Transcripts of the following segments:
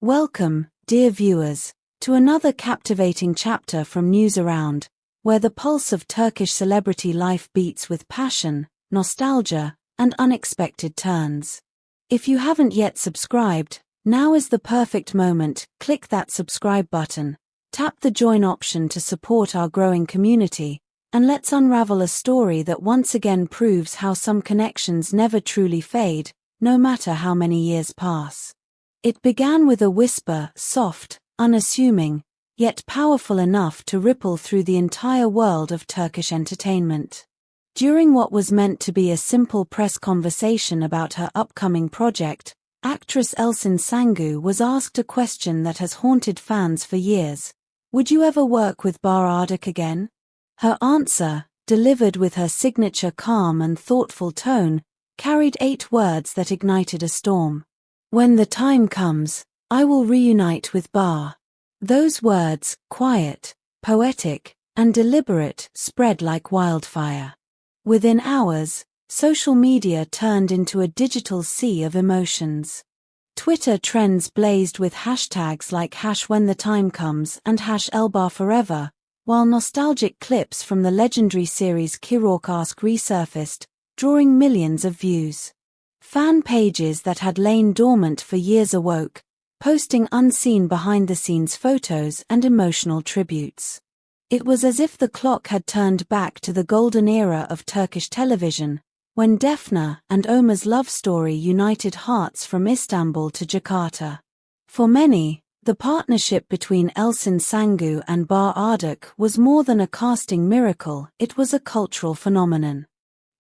Welcome, dear viewers, to another captivating chapter from News Around, where the pulse of Turkish celebrity life beats with passion, nostalgia, and unexpected turns. If you haven't yet subscribed, now is the perfect moment. Click that subscribe button, tap the join option to support our growing community, and let's unravel a story that once again proves how some connections never truly fade, no matter how many years pass. It began with a whisper, soft, unassuming, yet powerful enough to ripple through the entire world of Turkish entertainment. During what was meant to be a simple press conversation about her upcoming project, actress Elçin Sangu was asked a question that has haunted fans for years. Would you ever work with Barış Arduç again? Her answer, delivered with her signature calm and thoughtful tone, carried 8 words that ignited a storm. When the time comes, I will reunite with Barış. Those words, quiet, poetic, and deliberate, spread like wildfire. Within hours, social media turned into a digital sea of emotions. Twitter trends blazed with hashtags like #WhenTheTimeComes and #ElbarForever, while nostalgic clips from the legendary series Turkish resurfaced, drawing millions of views. Fan pages that had lain dormant for years awoke, posting unseen behind-the-scenes photos and emotional tributes. It was as if the clock had turned back to the golden era of Turkish television, when Defne and Ömer's love story united hearts from Istanbul to Jakarta. For many, the partnership between Elçin Sangu and Barış Arduç was more than a casting miracle, it was a cultural phenomenon.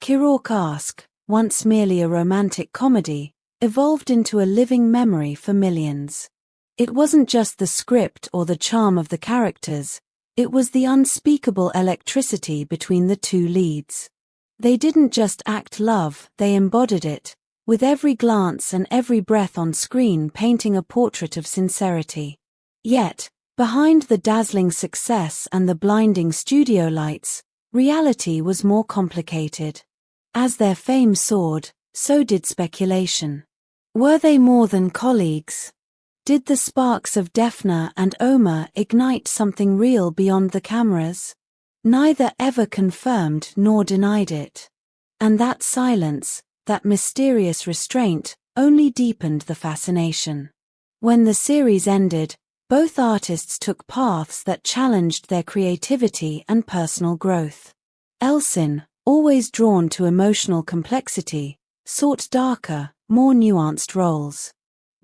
Turkish, once merely a romantic comedy, evolved into a living memory for millions. It wasn't just the script or the charm of the characters, it was the unspeakable electricity between the two leads. They didn't just act love, they embodied it, with every glance and every breath on screen painting a portrait of sincerity. Yet, behind the dazzling success and the blinding studio lights, reality was more complicated. As their fame soared, so did speculation. Were they more than colleagues? Did the sparks of Defne and Ömer ignite something real beyond the cameras? Neither ever confirmed nor denied it. And that silence, that mysterious restraint, only deepened the fascination. When the series ended, both artists took paths that challenged their creativity and personal growth. Elçin, always drawn to emotional complexity, sought darker, more nuanced roles.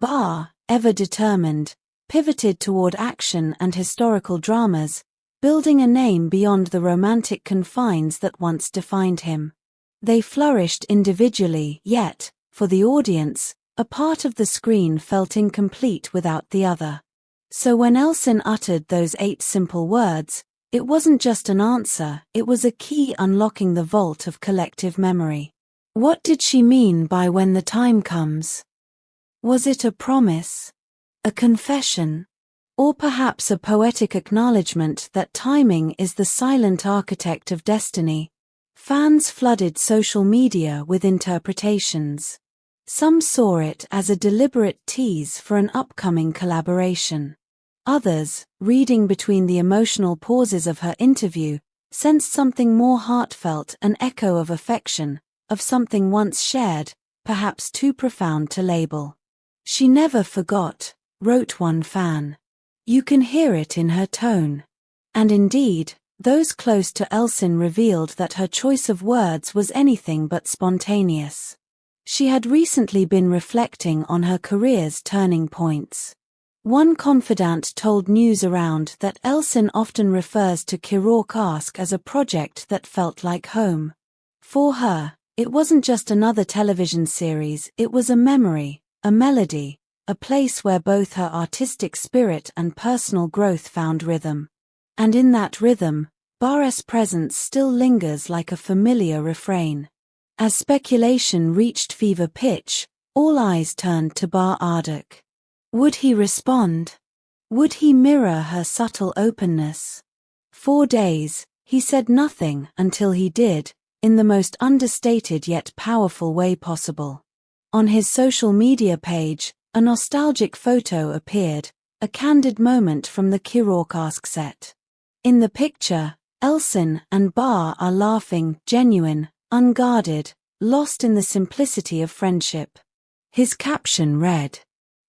Barış, ever determined, pivoted toward action and historical dramas, building a name beyond the romantic confines that once defined him. They flourished individually, yet, for the audience, a part of the screen felt incomplete without the other. So when Elçin uttered those 8 simple words, it wasn't just an answer, it was a key unlocking the vault of collective memory. What did she mean by when the time comes? Was it a promise? A confession? Or perhaps a poetic acknowledgement that timing is the silent architect of destiny? Fans flooded social media with interpretations. Some saw it as a deliberate tease for an upcoming collaboration. Others, reading between the emotional pauses of her interview, sensed something more heartfelt, an echo of affection, of something once shared, perhaps too profound to label. She never forgot, wrote one fan. You can hear it in her tone. And indeed, those close to Elçin revealed that her choice of words was anything but spontaneous. She had recently been reflecting on her career's turning points. One confidant told News Around that Elçin often refers to Turkish as a project that felt like home. For her, it wasn't just another television series, it was a memory, a melody, a place where both her artistic spirit and personal growth found rhythm. And in that rhythm, Barış's presence still lingers like a familiar refrain. As speculation reached fever pitch, all eyes turned to Barış Arduç. Would he respond? Would he mirror her subtle openness? For days, he said nothing until he did, in the most understated yet powerful way possible. On his social media page, A nostalgic photo appeared, a candid moment from the Kirorkask set. In the picture, Elçin and Bar are laughing, genuine, unguarded, lost in the simplicity of friendship. His caption read,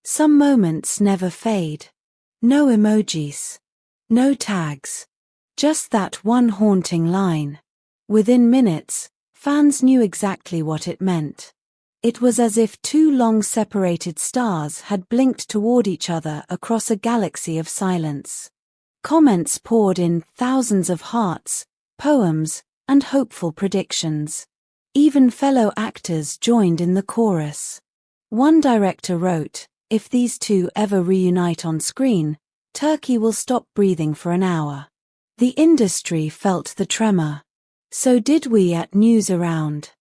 "Some moments never fade. No emojis. No tags. Just that one haunting line." Within minutes, fans knew exactly what it meant. It was as if two long-separated stars had blinked toward each other across a galaxy of silence. Comments poured in, thousands of hearts, poems, and hopeful predictions. Even fellow actors joined in the chorus. One director wrote, "If these two ever reunite on screen, Turkey will stop breathing for an hour." The industry felt the tremor. So did we at News Around.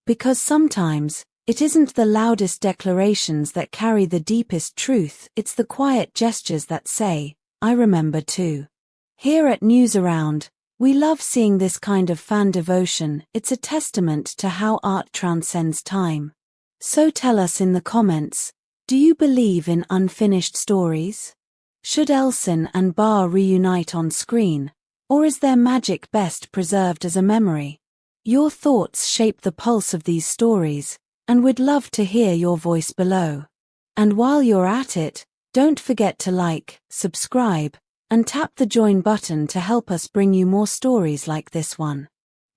Because sometimes, it isn't the loudest declarations that carry the deepest truth, it's the quiet gestures that say, "I remember too." Here at News Around, we love seeing this kind of fan devotion. It's a testament to how art transcends time. So tell us in the comments, do you believe in unfinished stories? Should Elçin and Bar reunite on screen, or is their magic best preserved as a memory? Your thoughts shape the pulse of these stories, and we'd love to hear your voice below. And while you're at it, don't forget to like, subscribe, and tap the join button to help us bring you more stories like this one.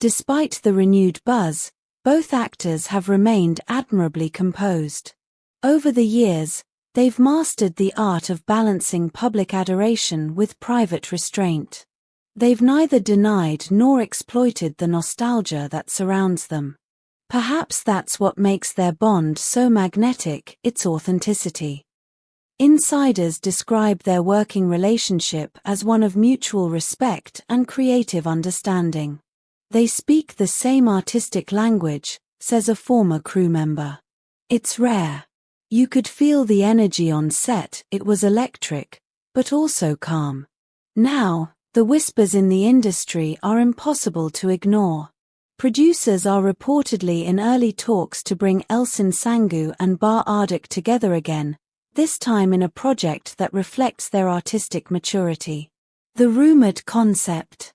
Despite the renewed buzz, both actors have remained admirably composed. Over the years, they've mastered the art of balancing public adoration with private restraint. They've neither denied nor exploited the nostalgia that surrounds them. Perhaps that's what makes their bond so magnetic, its authenticity. Insiders describe their working relationship as one of mutual respect and creative understanding. They speak the same artistic language, says a former crew member. It's rare. You could feel the energy on set, it was electric, but also calm. Now, the whispers in the industry are impossible to ignore. Producers are reportedly in early talks to bring Elçin Sangu and Barış Arduç together again, this time in a project that reflects their artistic maturity. The rumored concept.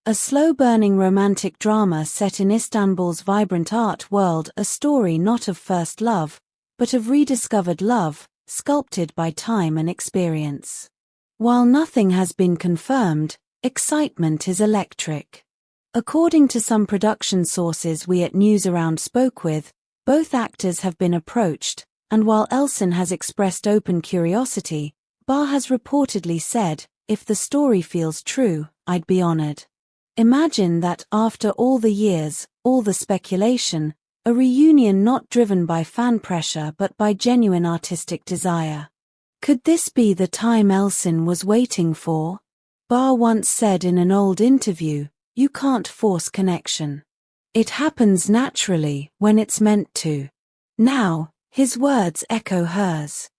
A slow-burning romantic drama set in Istanbul's vibrant art world, a story not of first love, but of rediscovered love, sculpted by time and experience. While nothing has been confirmed, excitement is electric. According to some production sources we at News Around spoke with, both actors have been approached, and while Elçin has expressed open curiosity, Bar has reportedly said, "If the story feels true, I'd be honored." Imagine that after all the years, all the speculation, a reunion not driven by fan pressure but by genuine artistic desire. Could this be the time Elçin was waiting for? Bar once said in an old interview, "You can't force connection. It happens naturally when it's meant to." Now, his words echo hers.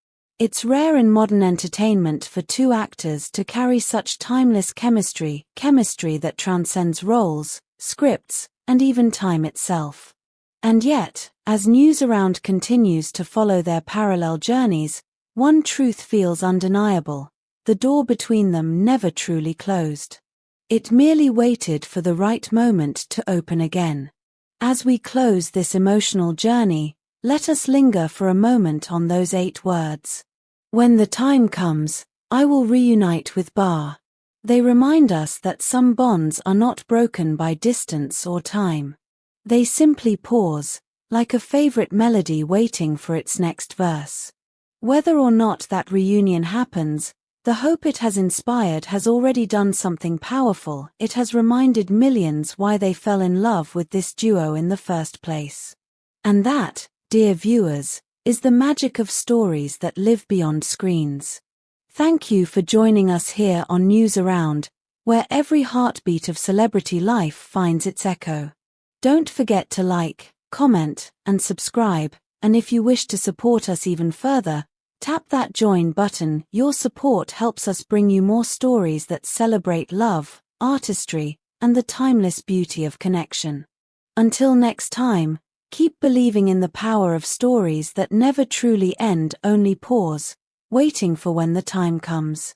It's rare in modern entertainment for two actors to carry such timeless chemistry that transcends roles, scripts, and even time itself. And yet, as News Around continues to follow their parallel journeys, one truth feels undeniable: the door between them never truly closed. It merely waited for the right moment to open again. As we close this emotional journey, let us linger for a moment on those 8 words. When the time comes, I will reunite with Bar. They remind us that some bonds are not broken by distance or time. They simply pause, like a favorite melody waiting for its next verse. Whether or not that reunion happens, the hope it has inspired has already done something powerful. It has reminded millions why they fell in love with this duo in the first place. And that, dear viewers, is the magic of stories that live beyond screens. Thank you for joining us here on News Around, where every heartbeat of celebrity life finds its echo. Don't forget to like, comment, and subscribe, and if you wish to support us even further, tap that join button. Your support helps us bring you more stories that celebrate love, artistry, and the timeless beauty of connection. Until next time, Keep believing in the power of stories that never truly end, only pause, waiting for when the time comes.